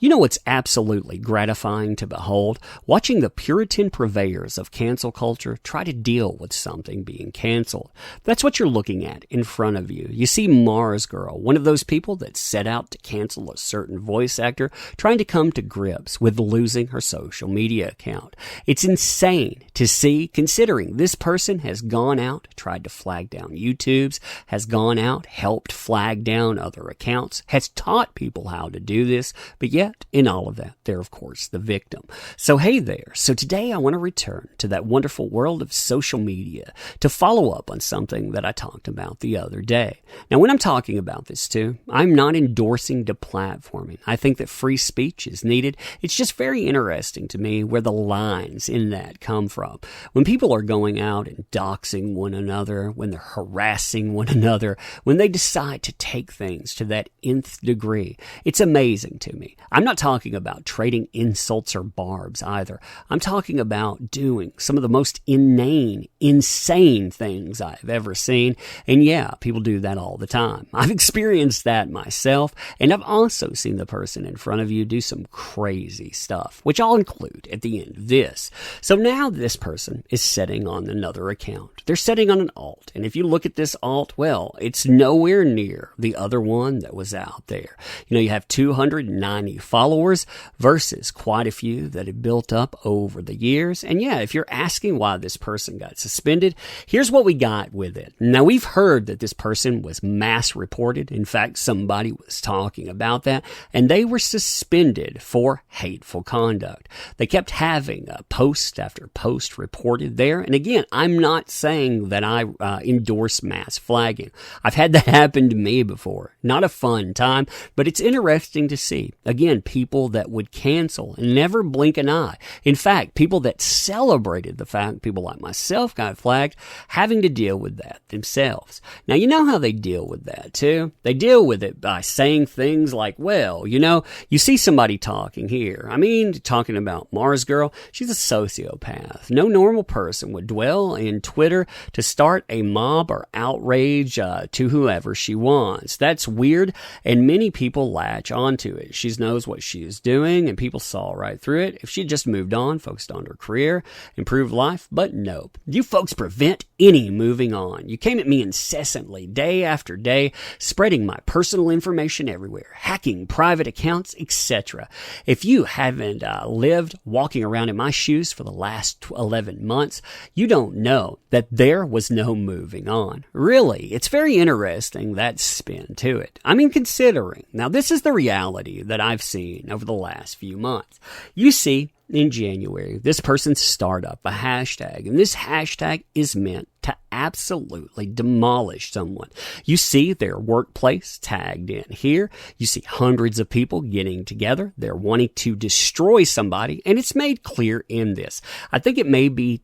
You know what's absolutely gratifying to behold? Watching the Puritan purveyors of cancel culture try to deal with something being canceled. That's what you're looking at in front of you. You see MARZGURL, one of those people that set out to cancel a certain voice actor, trying to come to grips with losing her social media account. It's insane to see, considering this person has gone out, tried to flag down YouTubes, has gone out, helped flag down other accounts, has taught people how to do this, but yet, in all of that, they're of course the victim. So hey there. So today I want to return to that wonderful world of social media to follow up on something that I talked about the other day. Now when I'm talking about this too, I'm not endorsing deplatforming. I think that free speech is needed. It's just very interesting to me where the lines in that come from. When people are going out and doxing one another, when they're harassing one another, when they decide to take things to that nth degree, it's amazing to me. I'm not talking about trading insults or barbs either. I'm talking about doing some of the most inane, insane things I've ever seen. And yeah, people do that all the time. I've experienced that myself, and I've also seen the person in front of you do some crazy stuff, which I'll include at the end of this. So now this person is setting on another account. They're setting on an alt, and if you look at this alt, well, it's nowhere near the other one that was out there. You know, you have 290 followers versus quite a few that have built up over the years. And yeah, if you're asking why this person got suspended, here's what we got with it. Now, we've heard that this person was mass reported. In fact, somebody was talking about that, and they were suspended for hateful conduct. They kept having post after post reported there. And again, I'm not saying that I endorse mass flagging. I've had that happen to me before. Not a fun time, but it's interesting to see. Again, people that would cancel and never blink an eye. In fact, people that celebrated the fact people like myself got flagged, having to deal with that themselves. Now, you know how they deal with that too? They deal with it by saying things like, well, you know, you see somebody talking here. I mean, talking about MARZGURL, she's a sociopath. No normal person would dwell in Twitter to start a mob or outrage to whoever she wants. That's weird, and many people latch onto it. She knows what she is doing, and people saw right through it. If she just moved on, focused on her career, improved life, but nope. You folks prevent any moving on. You came at me incessantly, day after day, spreading my personal information everywhere, hacking private accounts, etc. If you haven't lived walking around in my shoes for the last 11 months, you don't know that there was no moving on. Really, it's very interesting, that spin to it. I mean, considering, now this is the reality that I've seen over the last few months. You see, in January, this person started up a hashtag, and this hashtag is meant to absolutely demolish someone. You see their workplace tagged in here. You see hundreds of people getting together. They're wanting to destroy somebody, and it's made clear in this. I think it may be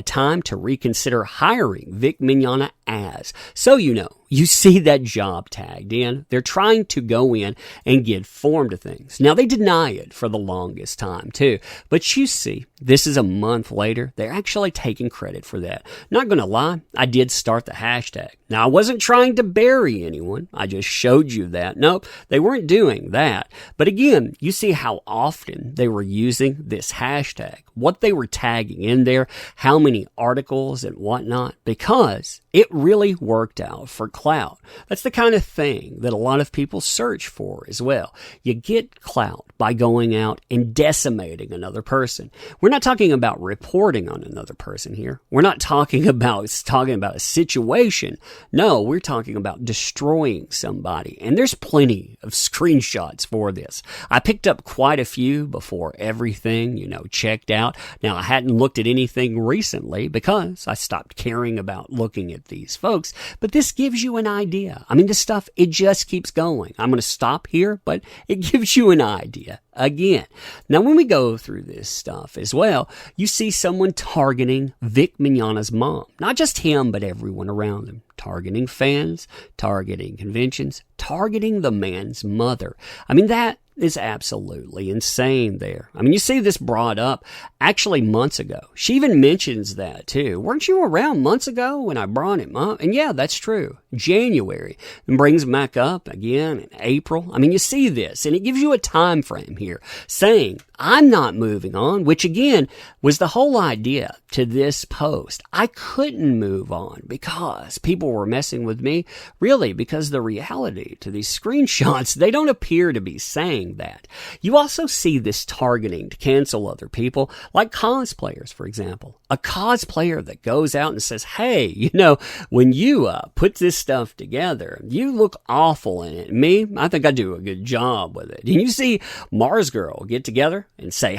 time to reconsider hiring Vic Mignogna as. So you know, you see that job tagged in. They're trying to go in and get form to things. Now, they deny it for the longest time, too. But you see, this is a month later. They're actually taking credit for that. Not going to lie, I did start the hashtag. Now, I wasn't trying to bury anyone. I just showed you that. Nope, they weren't doing that. But again, you see how often they were using this hashtag, what they were tagging in there, how many articles and whatnot, because it really worked out for clout. That's the kind of thing that a lot of people search for as well. You get clout by going out and decimating another person. We're not talking about reporting on another person here. We're not talking about a situation. No, we're talking about destroying somebody. And there's plenty of screenshots for this. I picked up quite a few before everything, checked out. Now, I hadn't looked at anything recently because I stopped caring about looking at these folks, but this gives you an idea. I mean, this stuff, it just keeps going. I'm going to stop here, but it gives you an idea. Again, now when we go through this stuff as well, you see someone targeting Vic Mignogna's mom. Not just him, but everyone around him. Targeting fans, targeting conventions, targeting the man's mother. I mean, that is absolutely insane there. I mean, you see this brought up actually months ago. She even mentions that too. Weren't you around months ago when I brought him up? And yeah, that's true. January, and brings him back up again in April. I mean, you see this, and it gives you a time frame here saying, I'm not moving on, which again was the whole idea to this post. I couldn't move on because people were messing with me, really, because the reality to these screenshots, they don't appear to be saying that. You also see this targeting to cancel other people, like cosplayers, for example. A cosplayer that goes out and says, hey, you know, when you put this stuff together, you look awful in it. Me, I think I do a good job with it. And you see MARZGURL get together and say,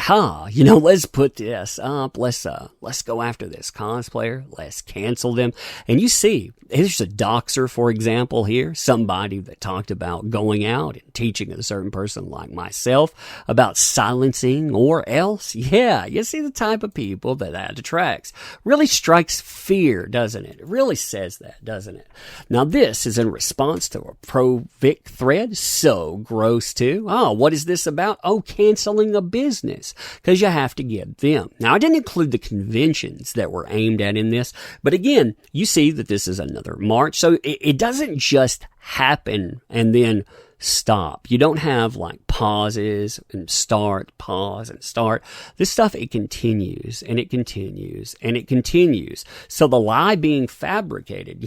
you know, let's put this up. Let's go after this cosplayer. Let's cancel them. And you see, here's a doxer, for example, here. Somebody that talked about going out and teaching a certain person like myself about silencing or else. Yeah, you see the type of people that attracts. Really strikes fear, doesn't it? It really says that, doesn't it? Now, this is in response to a pro-Vic thread. So gross, too. Oh, what is this about? Oh, canceling a business, because you have to give them. Now, I didn't include the conventions that were aimed at in this, but again, you see that this is another March, so it doesn't just happen and then stop. You don't have like pauses and start, pause and start. This stuff, it continues and it continues and it continues. So the lie being fabricated,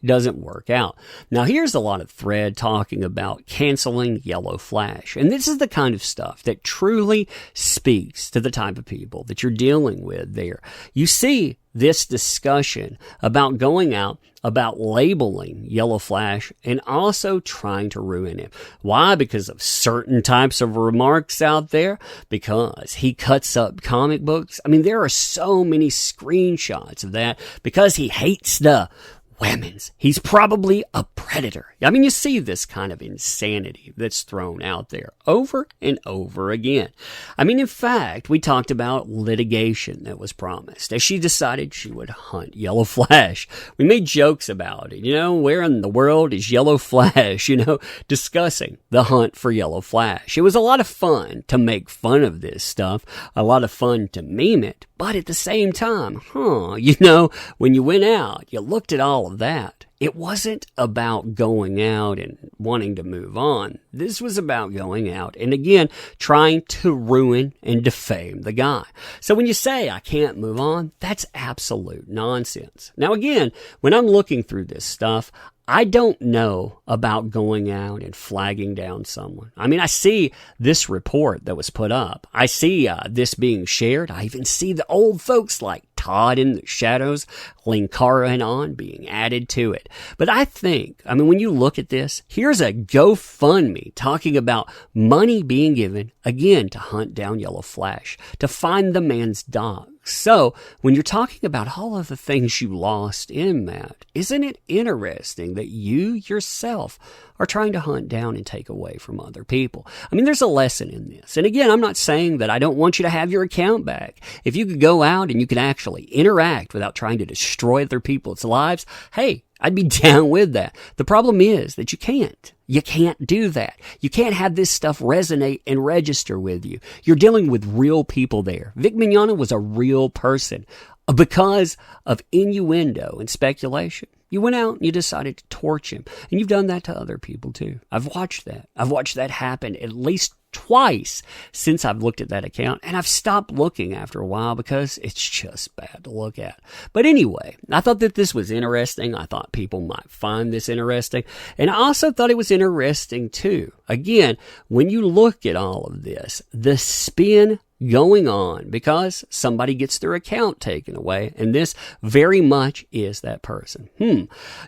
doesn't work out. Now here's a lot of thread talking about canceling Yellow Flash. And this is the kind of stuff that truly speaks to the type of people that you're dealing with there. You see this discussion about going out, about labeling Yellow Flash, and also trying to ruin him. Why? Because of certain types of remarks out there? Because he cuts up comic books? I mean, there are so many screenshots of that. Because he hates the women's. He's probably a predator. I mean, you see this kind of insanity that's thrown out there over and over again. I mean, in fact, we talked about litigation that was promised as she decided she would hunt Yellow Flash. We made jokes about it. You know, where in the world is Yellow Flash? You know, discussing the hunt for Yellow Flash. It was a lot of fun to make fun of this stuff, a lot of fun to meme it. But at the same time, you know, when you went out, you looked at all of that. It wasn't about going out and wanting to move on. This was about going out and, again, trying to ruin and defame the guy. So when you say, I can't move on, that's absolute nonsense. Now, again, when I'm looking through this stuff, I don't know about going out and flagging down someone. I mean, I see this report that was put up. I see this being shared. I even see the old folks like Todd in the Shadows, Linkara and on being added to it. But I think, I mean, when you look at this, here's a GoFundMe talking about money being given, again, to hunt down Yellow Flash, to find the man's dog. So, when you're talking about all of the things you lost in that, isn't it interesting that you yourself are trying to hunt down and take away from other people? I mean, there's a lesson in this. And again, I'm not saying that I don't want you to have your account back. If you could go out and you could actually interact without trying to destroy other people's lives, hey, I'd be down with that. The problem is that you can't. You can't do that. You can't have this stuff resonate and register with you. You're dealing with real people there. Vic Mignogna was a real person. Because of innuendo and speculation, you went out and you decided to torch him. And you've done that to other people too. I've watched that. I've watched that happen at least twice since I've looked at that account, and I've stopped looking after a while because it's just bad to look at. But anyway, I thought that this was interesting. I thought people might find this interesting, and I also thought it was interesting too. Again, when you look at all of this, the spin going on because somebody gets their account taken away, and this very much is that person.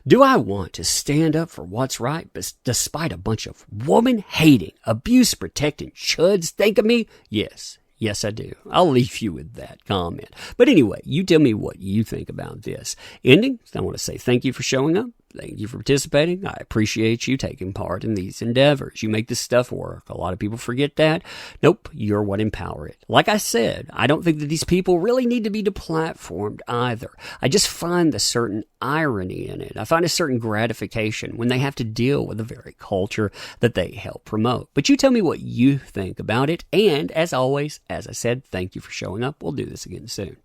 Do I want to stand up for what's right despite a bunch of woman-hating, abuse-protecting chuds think of me? Yes, I do. I'll leave you with that comment. But anyway, you tell me what you think about this. Ending, I want to say thank you for showing up. Thank you for participating. I appreciate you taking part in these endeavors. You make this stuff work. A lot of people forget that. Nope, you're what empower it. Like I said, I don't think that these people really need to be deplatformed either. I just find a certain irony in it. I find a certain gratification when they have to deal with the very culture that they help promote. But you tell me what you think about it. And as always, as I said, thank you for showing up. We'll do this again soon.